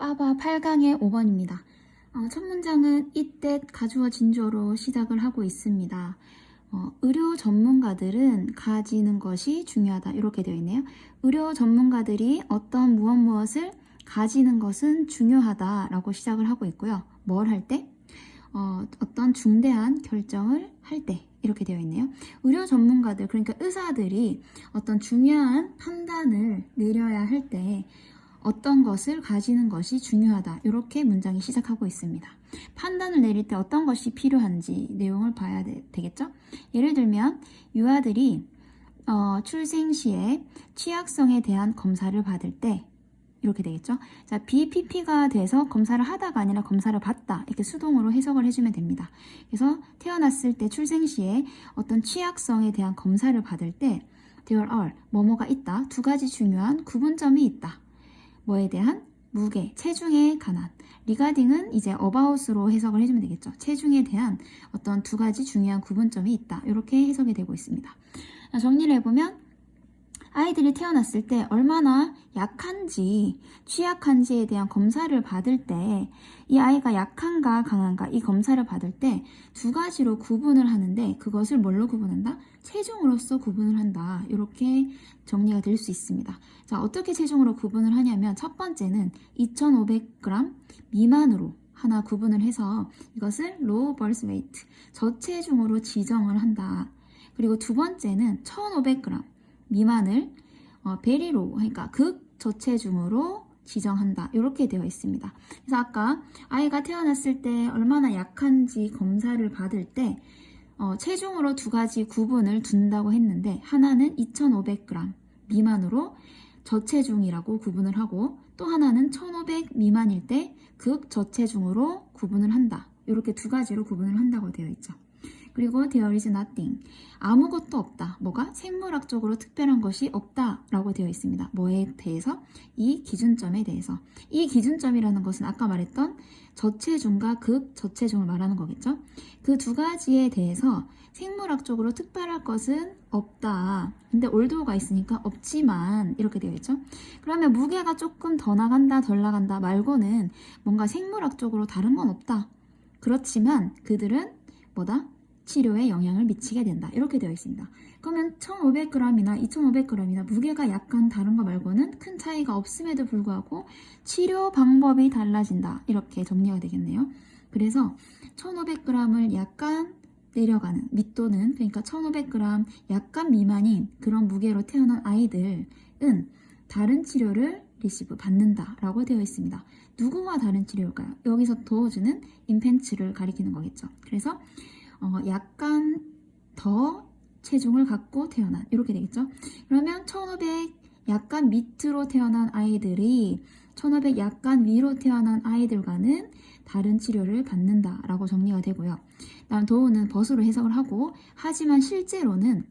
빠바 8강의 5번입니다. 첫 문장은 이때 가주어 진주어로 시작을 하고 있습니다. 의료 전문가들은 가지는 것이 중요하다. 이렇게 되어 있네요. 의료 전문가들이 어떤 무엇을 가지는 것은 중요하다라고 시작을 하고 있고요. 뭘 할 때? 어떤 중대한 결정을 할 때 이렇게 되어 있네요. 의료 전문가들, 그러니까 의사들이 어떤 중요한 판단을 내려야 할 때 어떤 것을 가지는 것이 중요하다. 이렇게 문장이 시작하고 있습니다. 판단을 내릴 때 어떤 것이 필요한지 내용을 봐야 되겠죠? 예를 들면 유아들이 출생 시에 취약성에 대한 검사를 받을 때 이렇게 되겠죠? 자, BPP가 돼서 검사를 하다가 아니라 검사를 받다. 이렇게 수동으로 해석을 해주면 됩니다. 그래서 태어났을 때 출생 시에 어떤 취약성에 대한 검사를 받을 때 there are, 뭐뭐가 있다. 두 가지 중요한 구분점이 있다. 뭐에 대한? 무게, 체중에 관한. regarding은 이제 about으로 해석을 해주면 되겠죠. 체중에 대한 어떤 두 가지 중요한 구분점이 있다. 이렇게 해석이 되고 있습니다. 정리를 해보면 아이들이 태어났을 때 얼마나 약한지, 취약한지에 대한 검사를 받을 때 이 아이가 약한가 강한가 이 검사를 받을 때 두 가지로 구분을 하는데 그것을 뭘로 구분한다? 체중으로서 구분을 한다. 이렇게 정리가 될 수 있습니다. 자, 어떻게 체중으로 구분을 하냐면 첫 번째는 2,500g 미만으로 하나 구분을 해서 이것을 low birth weight, 저체중으로 지정을 한다. 그리고 두 번째는 1,500g 미만을 베리로, 그러니까 극저체중으로 지정한다. 이렇게 되어 있습니다. 그래서 아까 아이가 태어났을 때 얼마나 약한지 검사를 받을 때 체중으로 두 가지 구분을 둔다고 했는데 하나는 2,500g 미만으로 저체중이라고 구분을 하고 또 하나는 1,500 미만일 때 극저체중으로 구분을 한다. 이렇게 두 가지로 구분을 한다고 되어 있죠. 그리고 there is nothing, 아무것도 없다. 뭐가? 생물학적으로 특별한 것이 없다 라고 되어 있습니다. 뭐에 대해서? 이 기준점에 대해서. 이 기준점이라는 것은 아까 말했던 저체중과 극저체중을 말하는 거겠죠. 그 두 가지에 대해서 생물학적으로 특별할 것은 없다. 근데 올드가 있으니까 없지만 이렇게 되어 있죠. 그러면 무게가 조금 더 나간다 덜 나간다 말고는 뭔가 생물학적으로 다른 건 없다. 그렇지만 그들은 뭐다? 치료에 영향을 미치게 된다. 이렇게 되어 있습니다. 그러면 1,500g이나 2,500g이나 무게가 약간 다른 거 말고는 큰 차이가 없음에도 불구하고 치료 방법이 달라진다. 이렇게 정리가 되겠네요. 그래서 1,500g을 약간 내려가는 밑도는, 그러니까 1,500g 약간 미만인 그런 무게로 태어난 아이들은 다른 치료를 리시브 받는다 라고 되어 있습니다. 누구와 다른 치료일까요? 여기서 도어주는 인펜츠를 가리키는 거겠죠. 그래서 약간 더 체중을 갖고 태어난 이렇게 되겠죠. 그러면 1,500 약간 밑으로 태어난 아이들이 1,500 약간 위로 태어난 아이들과는 다른 치료를 받는다 라고 정리가 되고요. 다음 도우는 벗으로 해석을 하고 하지만 실제로는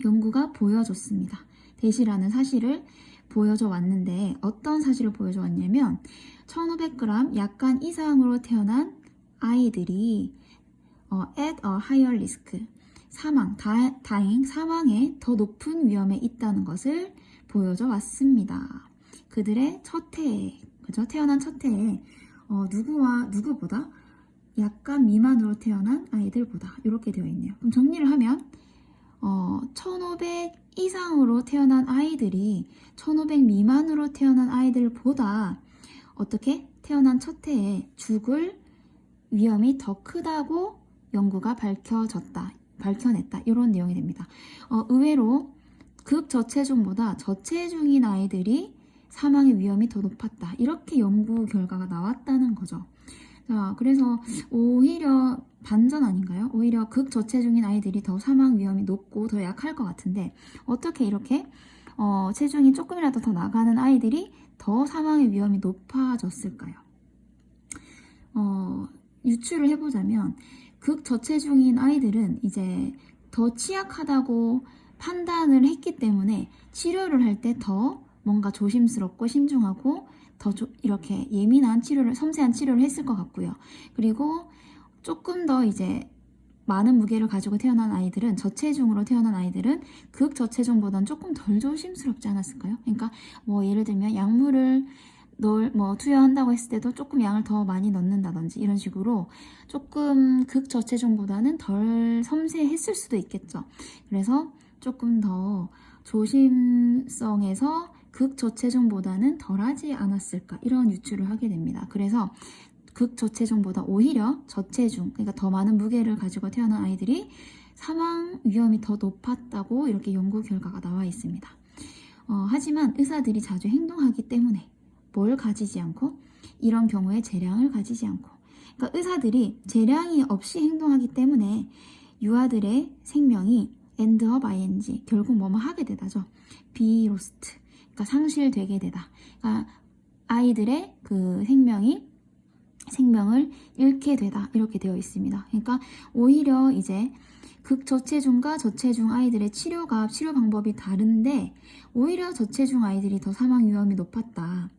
연구가 보여줬습니다. 대시라는 사실을 보여줘 왔는데 어떤 사실을 보여줘 왔냐면 1,500g 약간 이상으로 태어난 아이들이 at a higher risk, 다행, 사망에 더 높은 위험에 있다는 것을 보여줘 왔습니다. 그들의 첫 해에, 그죠? 태어난 첫 해에 누구보다 약간 미만으로 태어난 아이들보다 이렇게 되어 있네요. 그럼 정리를 하면 1,500 이상으로 태어난 아이들이 1,500 미만으로 태어난 아이들보다 어떻게 태어난 첫 해에 죽을 위험이 더 크다고 연구가 밝혀냈다. 이런 내용이 됩니다. 의외로 극저체중보다 저체중인 아이들이 사망의 위험이 더 높았다. 이렇게 연구 결과가 나왔다는 거죠. 자, 그래서 오히려 반전 아닌가요? 오히려 극저체중인 아이들이 더 사망 위험이 높고 더 약할 것 같은데 어떻게 이렇게 체중이 조금이라도 더 나가는 아이들이 더 사망의 위험이 높아졌을까요? 유추를 해보자면 극저체중인 아이들은 이제 더 취약하다고 판단을 했기 때문에 치료를 할 때 더 뭔가 조심스럽고 신중하고 더 이렇게 예민한 치료를, 섬세한 치료를 했을 것 같고요. 그리고 조금 더 이제 많은 무게를 가지고 태어난 아이들은, 저체중으로 태어난 아이들은 극저체중보다는 조금 덜 조심스럽지 않았을까요? 그러니까 뭐 예를 들면 약물을 투여한다고 했을 때도 조금 양을 더 많이 넣는다든지 이런 식으로 조금 극저체중보다는 덜 섬세했을 수도 있겠죠. 그래서 조금 더 조심성에서 극저체중보다는 덜하지 않았을까 이런 유추를 하게 됩니다. 그래서 극저체중보다 오히려 저체중, 그러니까 더 많은 무게를 가지고 태어난 아이들이 사망 위험이 더 높았다고 이렇게 연구 결과가 나와 있습니다. 하지만 의사들이 자주 행동하기 때문에 뭘 가지지 않고 이런 경우에 재량을 가지지 않고, 그러니까 의사들이 재량이 없이 행동하기 때문에 유아들의 생명이 end of ing, 결국 뭐뭐 하게 되다죠. be lost, 그러니까 상실되게 되다. 그러니까 아이들의 그 생명을 잃게 되다 이렇게 되어 있습니다. 그러니까 오히려 이제 극저체중과 저체중 아이들의 치료 방법이 다른데 오히려 저체중 아이들이 더 사망 위험이 높았다.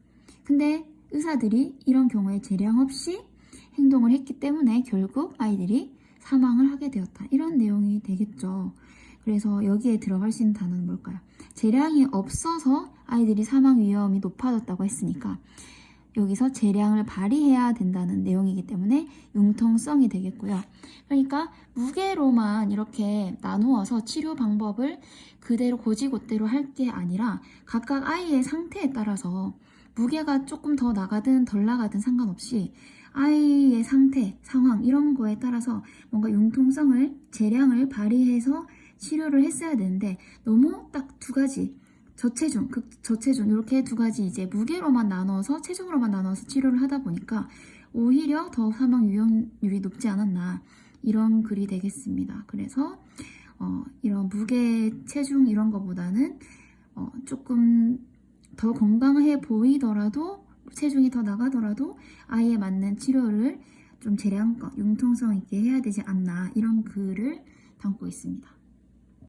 근데 의사들이 이런 경우에 재량 없이 행동을 했기 때문에 결국 아이들이 사망을 하게 되었다. 이런 내용이 되겠죠. 그래서 여기에 들어갈 수 있는 단어는 뭘까요? 재량이 없어서 아이들이 사망 위험이 높아졌다고 했으니까 여기서 재량을 발휘해야 된다는 내용이기 때문에 융통성이 되겠고요. 그러니까 무게로만 이렇게 나누어서 치료 방법을 그대로 고지고대로 할 게 아니라 각각 아이의 상태에 따라서 무게가 조금 더 나가든 덜 나가든 상관없이 아이의 상태, 상황 이런 거에 따라서 뭔가 융통성을, 재량을 발휘해서 치료를 했어야 되는데 너무 딱 두 가지, 저체중, 극저체중 이렇게 두 가지 이제 무게로만 나눠서 체중으로만 나눠서 치료를 하다 보니까 오히려 더 사망 위험률이 높지 않았나 이런 글이 되겠습니다. 그래서 이런 무게, 체중 이런 거보다는 조금 더 건강해 보이더라도 체중이 더 나가더라도 아이에 맞는 치료를 좀 재량껏 융통성 있게 해야 되지 않나 이런 글을 담고 있습니다.